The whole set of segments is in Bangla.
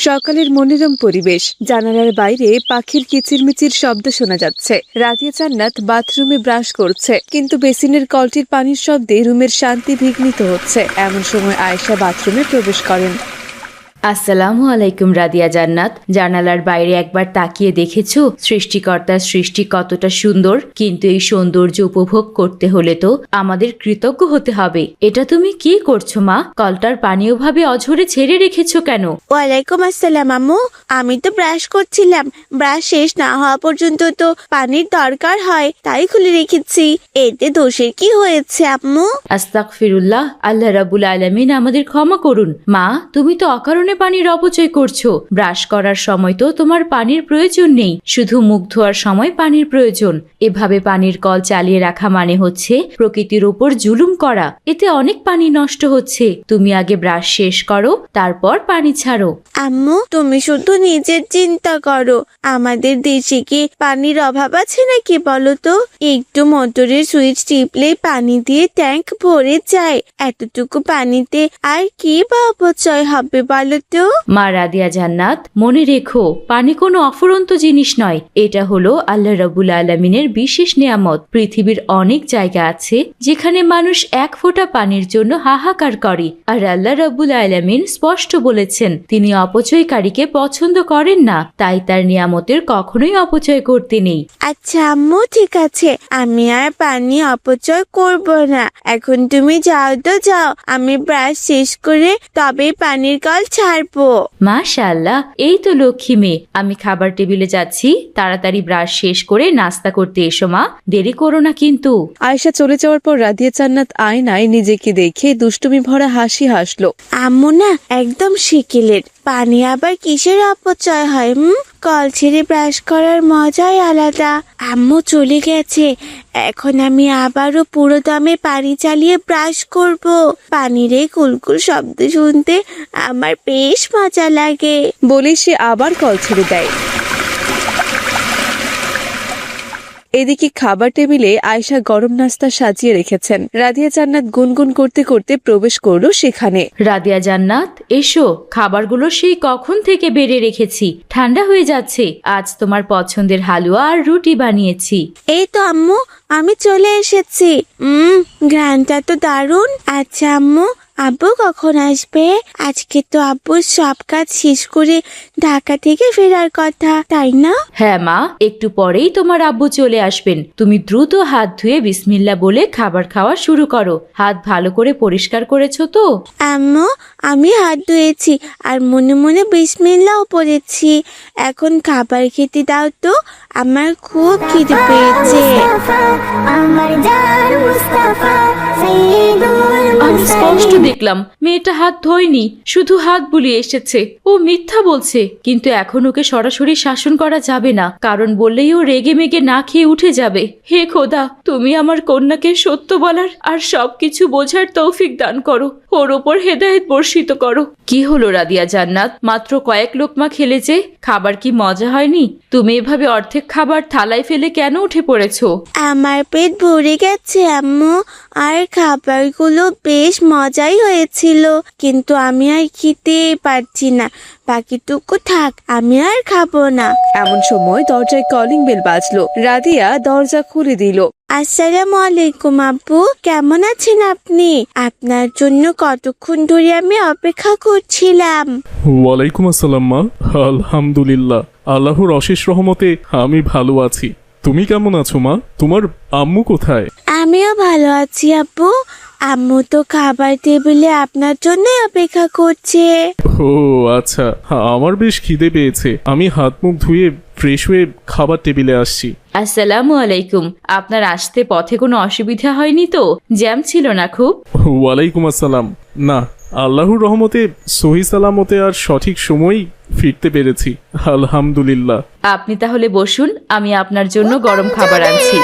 সকালের মনোরম পরিবেশ, জানালার বাইরে পাখির কিচিরমিচির শব্দ শোনা যাচ্ছে। রাদিয়া জান্নাত বাথরুমে ব্রাশ করছে, কিন্তু বেসিনের কলটির পানির শব্দে রুমের শান্তি বিঘ্নিত হচ্ছে। এমন সময় আয়েশা বাথরুমে প্রবেশ করেন। আসসালামু আলাইকুম রাদিয়া জান্নাত। জানালার বাইরে একবার তাকিয়ে দেখেছো সৃষ্টিকর্তার সৃষ্টি কতটা সুন্দর, কিন্তু এই সৌন্দর্য উপভোগ করতে হলে তো আমাদের কৃতজ্ঞ হতে হবে। এটা তুমি কি করছো মা? কলটার পানি ওভাবে অঝরে ছেড়ে রেখেছো কেন? ওয়ালাইকুম আসসালাম আম্মু। আমি তো ব্রাশ করছিলাম, ব্রাশ শেষ না হওয়া পর্যন্ত তো পানির দরকার হয়, তাই খুলে রেখেছি। এতে দোষের কি হয়েছে আম্মু? আস্তাগফিরুল্লাহ, আল্লাহ রাব্বুল আলামিন আমাদের ক্ষমা করুন। মা, তুমি তো অকারণে পানির অপচয় করছো। ব্রাশ করার সময় তো তোমার পানির প্রয়োজন নেই, শুধু মুখ ধোয়ার সময় পানির প্রয়োজন। এভাবে পানির কল চালিয়ে রাখা মানে হচ্ছে প্রকৃতির উপর জুলুম করা। এতে অনেক পানি নষ্ট হচ্ছে। তুমি আগে ব্রাশ শেষ করো, তারপর পানি ছাড়ো। আম্মু, তুমি শুধু নিজের চিন্তা করো। আমাদের দেশে কি পানির অভাব আছে নাকি বলো তো? একটু মোটরের সুইচ টিপলেই পানি দিয়ে ট্যাঙ্ক ভরে যায়। এতটুকু পানিতে আর কি বা অপচয় হবে বলো তো? মা রাদিয়া জান্নাত, মনে রেখো, পানি কোনো অফুরন্ত জিনিস নয়। এটা হলো আল্লাহ রাব্বুল আলামিনের বিশেষ নিয়ামত। পৃথিবীর অনেক জায়গা আছে যেখানে মানুষ এক ফোঁটা পানির জন্য হাহাকার করে, আর আল্লাহ রাব্বুল আলামিন স্পষ্ট বলেছেন তিনি অপচয়কারীকে পছন্দ করেন না। তাই তার নিয়ামতের কখনোই অপচয় করতে নেই। আচ্ছা আম্মু, ঠিক আছে, আমি আর পানি অপচয় করব না। এখন তুমি যাও তো যাও, আমি ব্রাশ শেষ করে তবে পানির কল ছাড়বো। মাশাআল্লাহ, এই তো লক্ষ্মী মেয়ে। আমি খাবার টেবিলে যাচ্ছি, তাড়াতাড়ি ব্রাশ শেষ করে নাস্তা করতে এসো মা, দেরি করো না কিন্তু। আয়েশা চলে যাওয়ার পর রাদিয়া জান্নাত আয়নায় নিজেকে দেখে দুষ্টুমি ভরা হাসি হাসলো। আম্মু না একদম শিকিলের। পানি আবার কিসের অপচয় হয়? কল ছেড়ে ব্রাশ করার মজাই আলাদা। আম্মু চলে গেছে, এখন আমি আবারও পুরো দমে পানি চালিয়ে ব্রাশ করব। পানির এই কুলকুল শব্দ শুনতে আমার বেশ মজা লাগে। বলে সে আবার কল ছেড়ে দেয়। এদিকে খাবার টেবিলে আয়েশা গরম নাস্তা সাজিয়ে রেখেছেন। রাদিয়া জান্নাত গুনগুন করতে করতে প্রবেশ করলো সেখানে। রাদিয়া জান্নাত, এসো, খাবারগুলো সেই কখন থেকে বেড়ে রেখেছি, ঠান্ডা হয়ে যাচ্ছে। আজ তোমার পছন্দের হালুয়া আর রুটি বানিয়েছি। এই তো আম্মু, আমি চলে এসেছি। ঘ্রাণটা তো দারুণ। আচ্ছা আম্মু, আব্বু কখন আসবে? আজকে তো আব্বুর সব কাজ শেষ করে ঢাকা থেকে ফেরার কথা, তাই না? হ্যাঁ মা, একটু পরেই তোমার আব্বু চলে আসবেন। তুমি দ্রুত হাত ধুয়ে বিসমিল্লাহ বলে খাবার খাওয়া শুরু করো। হাত ভালো করে পরিষ্কার করেছো তো? আম্মু, আমি হাত ধুয়েছি আর মনে মনে বিসমিল্লাহ পড়েছি। এখন খাবার খেতে দাও তো, আমার খুব খিদে পেয়েছে। আমি স্পষ্ট দেখলাম মেয়েটা হাত ধোয়নি, শুধু হাত বুলিয়ে এসেছে। ও মিথ্যা বলছে, কিন্তু এখন ওকে সরাসরি শাসন করা যাবে না, কারণ বললেই ও রেগে মেগে না খেয়ে উঠে যাবে। হে খোদা, তুমি আমার কন্যাকে সত্য বলার আর সবকিছু বোঝার তৌফিক দান করো, ওর ওপর হেদায়েত বর্ষিত করো। কি হলো রাদিয়া জান্নাত, মাত্র কয়েক লোকমা খেলে যে, খাবার কি মজা হয়নি? তুমি এভাবে অর্ধেক খাবার থালায় ফেলে কেন উঠে পড়েছো? আমার পেট ভরে গেছে আম্মু, আর খাবারগুলো বেশ মজাই হয়েছিল, কিন্তু আমি আর খেতে পারছি না। বাকিটুকু থাক, আমি আর খাবো না। এমন সময় দরজায় কলিং বেল বাজলো। রাদিয়া দরজা খুলে দিল। আসসালামু আলাইকুম আব্বু, কেমন আছেন আপনি? আপনার জন্য কতক্ষণ ধরে আমি অপেক্ষা করছিলাম। ওয়ালাইকুম আসসালাম মা। আলহামদুলিল্লাহ, আল্লাহর অশেষ রহমতে আমি ভালো আছি। তুমি কেমন আছো মা? তোমার আম্মু কোথায়? আমিও ভালো আছি আব্বু। আম্মু তো খাবার টেবিলে আপনার জন্য অপেক্ষা করছে। ও আচ্ছা, আমার বেশ খিদে পেয়েছে। আমি হাত মুখ ধুয়ে ফ্রেশ হয়ে খাবার টেবিলে আসছি। আসসালামু আলাইকুম। আপনার আসতে পথে কোনো অসুবিধা হয়নি তো? জ্যাম ছিল না খুব? ওয়ালাইকুম আসসালাম। না, আল্লাহর রহমতে সহি সালামতে আর সঠিক সময়ই ফিরতে পেরেছি, আলহামদুলিল্লাহ। আপনি তাহলে বসুন, আমি আপনার জন্য গরম খাবার আনছি।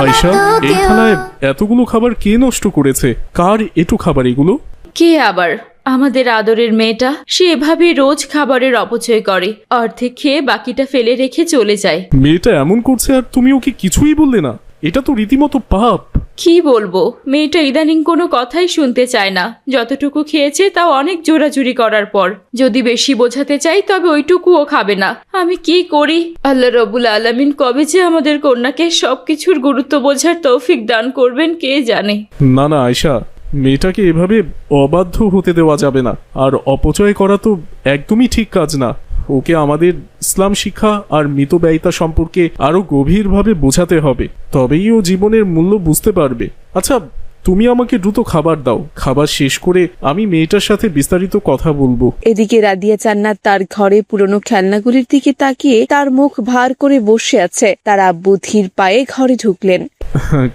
আয়েশা, এই থালায় এতগুলো খাবার কে নষ্ট করেছে? কার এটু খাবার এগুলো? কে আবার? আমাদের আদরের মেয়েটা। সে এভাবে রোজ খাবারের অপচয় করে, অর্ধেক খেয়ে বাকিটা ফেলে রেখে চলে যায়। মেয়েটা এমন করছে আর তুমি ওকে কিছুই বললে না? এটা তো রীতিমতো পাপ। কি বলবো, মেয়েটা ইদানিং কোনো কথাই শুনতে চায় না। যতটুকু খেয়েছে তাও অনেক জোরাজুরি করার পর। যদি বেশি বোঝাতে চাই তবে ওইটুকুও খাবে না। আমি কি করি? আল্লাহ রব্বুল আলামিন কবে যে আমাদের কন্যাকে সবকিছুর গুরুত্ব বোঝার তৌফিক দান করবেন কে জানে। না না আয়শা, মেয়েটাকে এভাবে অবাধ্য হতে দেওয়া যাবে না। আর অপচয় করা তো একদমই ঠিক কাজ না। ওকে আমাদের ইসলাম শিক্ষা আর মিতব্যয়িতা সম্পর্কে আরো গভীরভাবে বোঝাতে হবে, তবেই ও জীবনের মূল্য বুঝতে পারবে। আচ্ছা, তুমি আমাকে দ্রুত খাবার দাও। খাবার শেষ করে আমি মেয়েটার সাথে বিস্তারিত কথা বলবো। এদিকে রাদিয়া জান্নাত তার ঘরে পুরনো খেলনাগুলির দিকে তাকিয়ে তার মুখ ভার করে বসে আছে। তার আব্বু ধীর পায়ে ঘরে ঢুকলেন।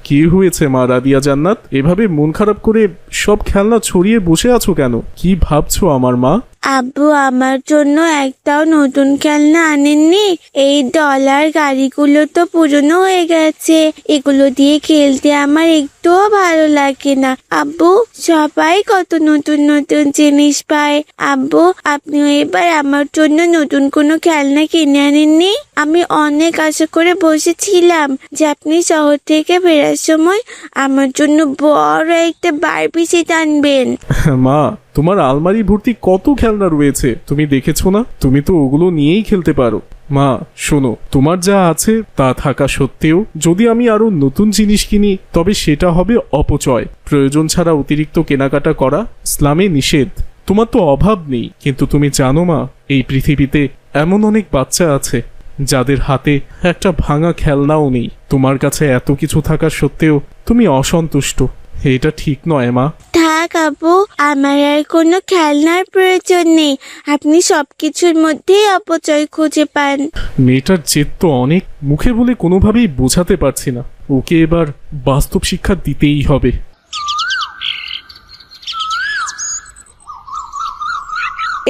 কি হয়েছে মা রাদিয়া জান্নাত? এভাবে মন খারাপ করে সব খেলনা ছড়িয়ে বসে আছো কেন? কি ভাবছো আমার মা? আব্বু আমার জন্য একটাও নতুন খেলনা আনেননি। এই ডলার গাড়িগুলো তো পুরনো হয়ে গেছে, এগুলো দিয়ে খেলতে আমার একটুও ভালো লাগে না। আব্বু, সবাই কত নতুন নতুন জিনিস পায়। আব্বু, আপনিও এবার আমার জন্য নতুন কোনো খেলনা কিনে আনেননি? আমি অনেক আশা করে বসেছিলাম যে আপনি শহর থেকে ফেরার সময় আমার জন্য বড় একটা বারবি সেট আনবেন। মা, তোমার আলমারি ভর্তি কত খেলনা রয়েছে, তুমি দেখেছো না? তুমি তো ওগুলো নিয়েই খেলতে পারো। মা শোনো, তোমার যা আছে তা থাকা সত্ত্বেও যদি আমি আরো নতুন জিনিস কিনি তবে সেটা হবে অপচয়। প্রয়োজন ছাড়া অতিরিক্ত কেনাকাটা করা ইসলামে নিষেধ। তোমার তো অভাব নেই, কিন্তু তুমি জানো মা, এই পৃথিবীতে এমন অনেক বাচ্চা আছে যাদের হাতে একটা ভাঙা খেলনাও নেই। তোমার কাছে এত কিছু থাকা সত্ত্বেও তুমি অসন্তুষ্ট। এটা ঠিক নয় মা। থাক আব্বু, আমার আর কোনো খেলনার প্রয়োজন নেই। আপনি সবকিছুর মধ্যেই অপচয় খুঁজে পান। মেয়েটার জেদ তো অনেক, মুখে বলে কোনোভাবেই বোঝাতে পারছি না। ওকে এবার বাস্তব শিক্ষা দিতেই হবে।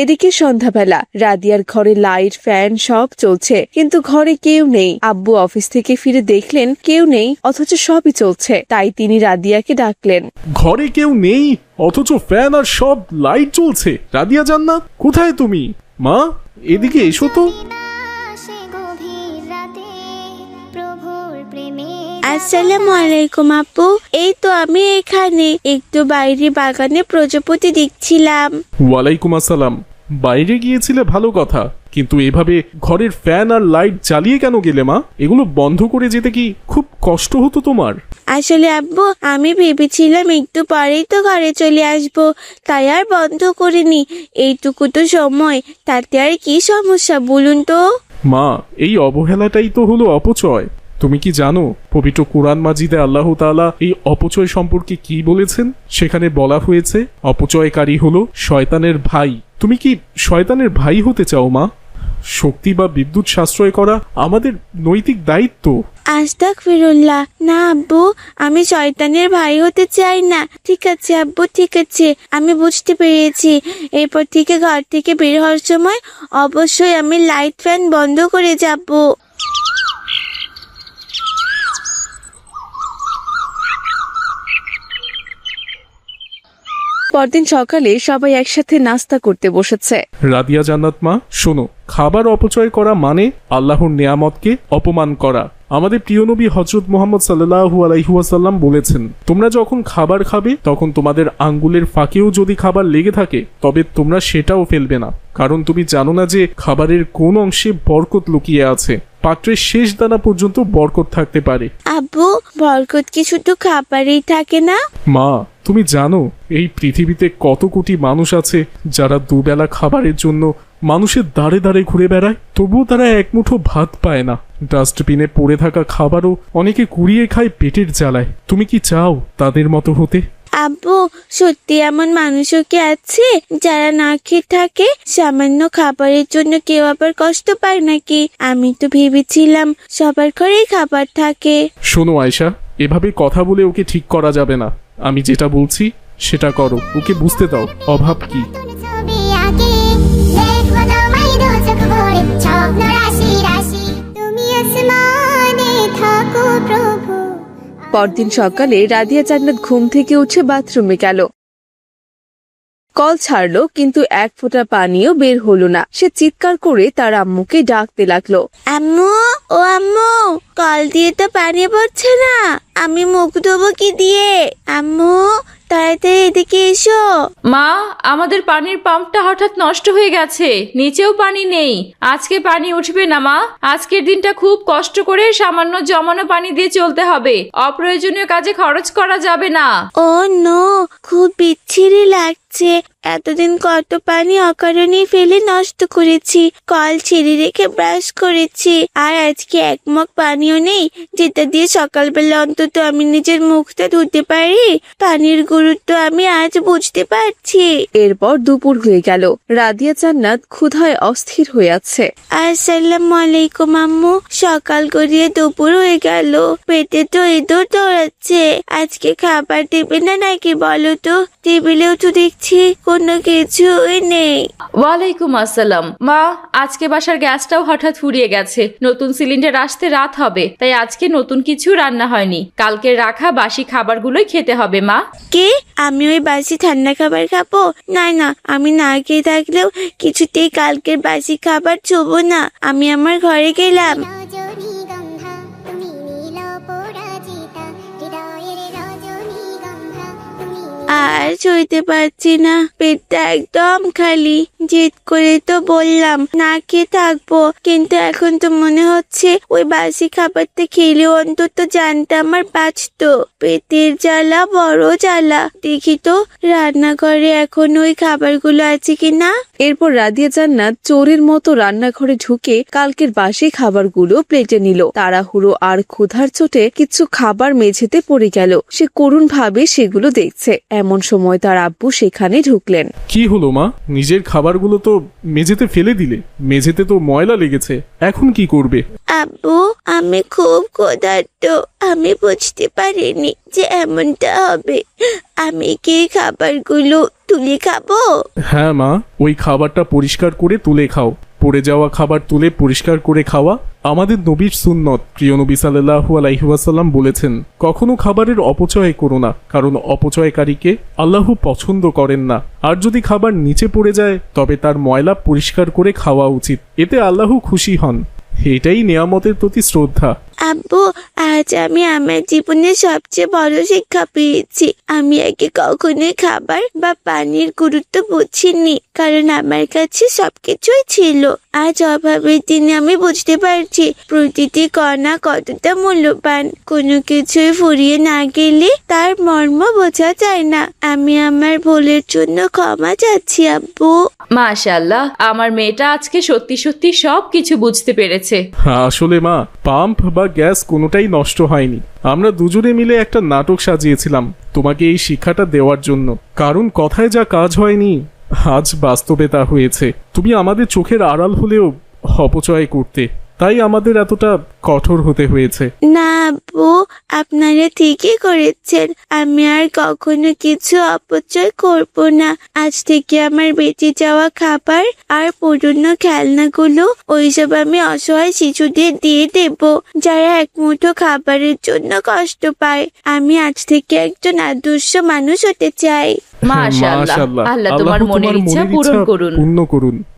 এদিকে সন্ধ্যাবেলা রাদিয়ার ঘরে লাইট ফ্যান সব চলছে, কিন্তু ঘরে কেউ নেই। আব্বু অফিস থেকে ফিরে দেখলেন কেউ নেই, অথচ সবই চলছে। তাই তিনি রাদিয়াকে ডাকলেন। ঘরে কেউ নেই অথচ ফ্যান আর সব লাইট চলছে। রাদিয়া জান্নাত, কোথায় তুমি? মা, এদিকে এসো তো। আসসালামু আলাইকুম আপু। এই তো আমি এখানে একটু বাইরে বাগানে প্রজাপতি দেখছিলাম। ওয়ালাইকুম আসসালাম। বাইরে গিয়েছিলে ভালো কথা, কিন্তু এভাবে ঘরের ফ্যান আর লাইট জ্বালিয়ে কেন গেলে মা? এগুলো বন্ধ করে যেতে কি খুব কষ্ট হতো তোমার? আসলে আব্বু, আমি ভেবেছিলাম একটু পরেই তো ঘরে চলে আসবো, তাই আর বন্ধ করিনি। এইটুকু তো সময়, তাতে আর কি সমস্যা বলুন তো? মা, এই অবহেলাটাই তো হলো অপচয়। তুমি কি জানো পবিত্র কোরআন মাজিদে আল্লাহ তাআলা এই অপচয় সম্পর্কে কি বলেছেন? সেখানে বলা হয়েছে অপচয়কারী হলো শয়তানের ভাই। তুমি কি শয়তানের ভাই হতে চাও মা? শক্তি বা বিদ্যুৎ সাশ্রয় করা আমাদের নৈতিক দায়িত্ব। আস্তাগফিরুল্লাহ, না আব্বু, আমি শয়তানের ভাই হতে চাই না। ঠিক আছে আব্বু, ঠিক আছে, আমি বুঝতে পেরেছি। এরপর থেকে ঘর থেকে বের হওয়ার সময় অবশ্যই আমি লাইট ফ্যান বন্ধ করে যাব। পরদিন সকালে সবাই একসাথে নাস্তা করতে বসেছে। রাদিয়া জান্নাত মা, শোনো, খাবার অপচয় করা মানে আল্লাহর নেয়ামতকে অপমান করা। আমাদের প্রিয় নবী হযরত মুহাম্মদ সাল্লাল্লাহু আলাইহি ওয়াসাল্লাম বলেছেন, তোমরা যখন খাবার খাবে তখন তোমাদের আঙ্গুলের ফাঁকেও যদি খাবার লেগে থাকে তবে তোমরা সেটাও ফেলবে না, কারণ তুমি জানো না যে খাবারের কোন অংশে বরকত লুকিয়ে আছে। পাত্রের শেষ দানা পর্যন্ত বরকত থাকতে পারে। আব্বু, বরকত কি শুধু খাবারেই থাকে না? মা, তুমি জানো এই পৃথিবীতে কত কোটি মানুষ আছে যারা দুবেলা খাবারের জন্য মানুষের দাঁড়ে দাঁড়ে ঘুরে বেড়ায়, তবুও তারা এক মুঠো ভাত পায় না। ডাস্টবিনে পড়ে থাকা খাবারও অনেকে কুড়িয়ে খায় পেটের জ্বালায়। তুমি কি চাও তাদের মতো হতে? আব্বু, সত্যি এমন মানুষও কি আছে যারা না খেয়ে থাকে? সামান্য খাবারের জন্য কেউ আবার কষ্ট পায় নাকি? আমি তো ভেবেছিলাম সবার ঘরেই খাবার থাকে। শোনো আয়শা, এভাবে কথা বলে ওকে ঠিক করা যাবে না। আমি যেটা বলছি সেটা করো, ওকে বুঝতে দাও অভাব কি। পরদিন সকালে রাদিয়া জান্নাত ঘুম থেকে উঠে বাথরুমে গেল। কল ছাড়লো কিন্তু এক ফোঁটা পানিও বের হলো না। সে চিৎকার করে তার আম্মুকে ডাকতে লাগলো। আম্মু, ও আম্মু, কল দিয়ে তো পানি পড়ছে না, আমি মুখ ধোবো কি দিয়ে? আম্মু, তাড়াতাড়ি এদিকে এসো। মা, আমাদের পানির পাম্পটা হঠাৎ নষ্ট হয়ে গেছে, নিচেও পানি নেই। আজকে পানি উঠবে না মা। আজকের দিনটা খুব কষ্ট করে সামান্য জমানো পানি দিয়ে চলতে হবে। অপ্রয়োজনীয় কাজে খরচ করা যাবে না। ও নো, খুব বিচ্ছিরি লাগছে। এতদিন কত পানি অকারণে ফেলে নষ্ট করেছি, কল ছেড়ে রেখে ব্রাশ করেছি, আর আজকে এক মগ পানিও নেই যেটা দিয়ে সকালবেলা অন্তত আমি নিজের মুখটা ধুতে পারি। পানির গুরুত্ব আমি আজ বুঝতে পারছি। এরপর দুপুর হয়ে গেল। রাদিয়া জান্নাত ক্ষুধায় অস্থির হয়ে আছে। আসসালামু আলাইকুম আম্মু। সকাল গড়িয়ে দুপুর হয়ে গেল, পেটে তো ইঁদুর দৌড়াচ্ছে। আজকে খাবার দেবে না নাকি বলো তো? টেবিলেও তো দেখছি কোনো কিছুই নেই। ওয়ালাইকুম আসসালাম। মা, আজকে বাসার গ্যাসটাও হঠাৎ ফুরিয়ে গেছে। নতুন সিলিন্ডার আসতে রাত হবে, তাই আজকে নতুন কিছু রান্না হয়নি। কালকে রাখা বাসি খাবারগুলোই খেতে হবে মা। কে? আমি ওই বাসি ঠান্ডা খাবার খাবো? না না, আমি না খেয়ে থাকলেও কিছুতেই কালকের বাসি খাবার ছোবো না। আমি আমার ঘরে গেলাম। রজনীগন্ধা তুমি নীল পরাজিতা হৃদয়ের রজনীগন্ধা তুমি আর সইতে পারছি না, পেটটা একদম খালি। জেদ করে তো বললাম না খেয়ে থাকবো, কিন্তু এখন তো মনে হচ্ছে ওই বাসি খাবারটা খেলেও অন্তত জানটা আমার বাঁচতো। পেটের জ্বালা বড় জ্বালা। দেখি তো রান্নাঘরে এখন ওই খাবারগুলো আছে কিনা। এরপর রাদিয়া জান্নাত চোরের মতো রান্নাঘরে ঢুকে কালকের বাসি খাবারগুলো প্লেটে নিল। তাড়াহুড়ো আর ক্ষুধার চোটে কিছু খাবার মেঝেতে পড়ে গেল। সে করুণ ভাবে সেগুলো দেখছে। এমন সময় তার আব্বু সেখানে ঢুকলেন। কি হলো মা, নিজের খাবারগুলো তো মেঝেতে ফেলে দিলে। মেঝেতে তো ময়লা লেগেছে, এখন কি করবে? আব্বু, আমি খুব ক্ষুধার্ত। আমি বুঝতে পারিনি যে এমনটা হবে। আমি কি খাবারগুলো তুলে খাবো? হ্যাঁ মা, ওই খাবারটা পরিষ্কার করে তুলে খাও। পড়ে যাওয়া খাবার তুলে পরিষ্কার করে খাওয়া আমাদের নবীর সুন্নত। প্রিয় নবী সাল্লাল্লাহু আলাইহি ওয়াসাল্লাম বলেছেন, কখনো খাবারের অপচয় করো না, কারণ অপচয়কারীকে আল্লাহ পছন্দ করেন না। আর যদি খাবার নিচে পড়ে যায় তবে তার ময়লা পরিষ্কার করে খাওয়া উচিত, এতে আল্লাহ খুশি হন। এটাই নিয়ামতের প্রতি শ্রদ্ধা। আব্বু, আজ আমি আমার জীবনের সবচেয়ে বড় শিক্ষা পেয়েছি। আমি আগে কখনোই খাবার বা পানির গুরুত্ব বুঝিনি, কারণ আমার কাছে সবকিছুই ছিল। আজ অভাবের দিনে আমি বুঝতে পারছি প্রতিটি কণা কতটা মূল্যবান। কোনো কিছুই ফুরিয়ে না গেলে তার মর্ম বোঝা যায় না। আমি আমার ভুলের জন্য ক্ষমা চাচ্ছি আব্বু। মাশাআল্লাহ, আমার মেয়েটা আজকে সত্যি সত্যি সবকিছু বুঝতে পেরেছে। আসলে মা, পাম্প বা গ্যাস কোনোটাই নষ্ট হয়নি। আমরা দুজনে মিলে একটা নাটক সাজিয়েছিলাম তোমাকে এই শিক্ষাটা দেওয়ার জন্য। কারণ কথায় যা কাজ হয়নি, আজ বাস্তবে তা হয়েছে। তুমি আমাদের চোখের আড়াল হলেও অপচয় করতে, তাই আমাদের এতটা কঠোর হতে হয়েছে। না আব্বু, আপনারা ঠিকই করেছেন। আমি আর কখনো কিছু অপচয় করব না। আজ থেকে আমার বেঁচে যাওয়া খাবার আর পুরনো খেলনাগুলো ওইসব আমি অসহায় শিশুদের দিয়ে দেব, যারা এক মুঠো খাবারের জন্য কষ্ট পায়। আমি আজ থেকে একজন আদর্শ মানুষ হতে চাই। মাশাআল্লাহ, আল্লাহ তোমার মনের ইচ্ছা পূরণ করুন।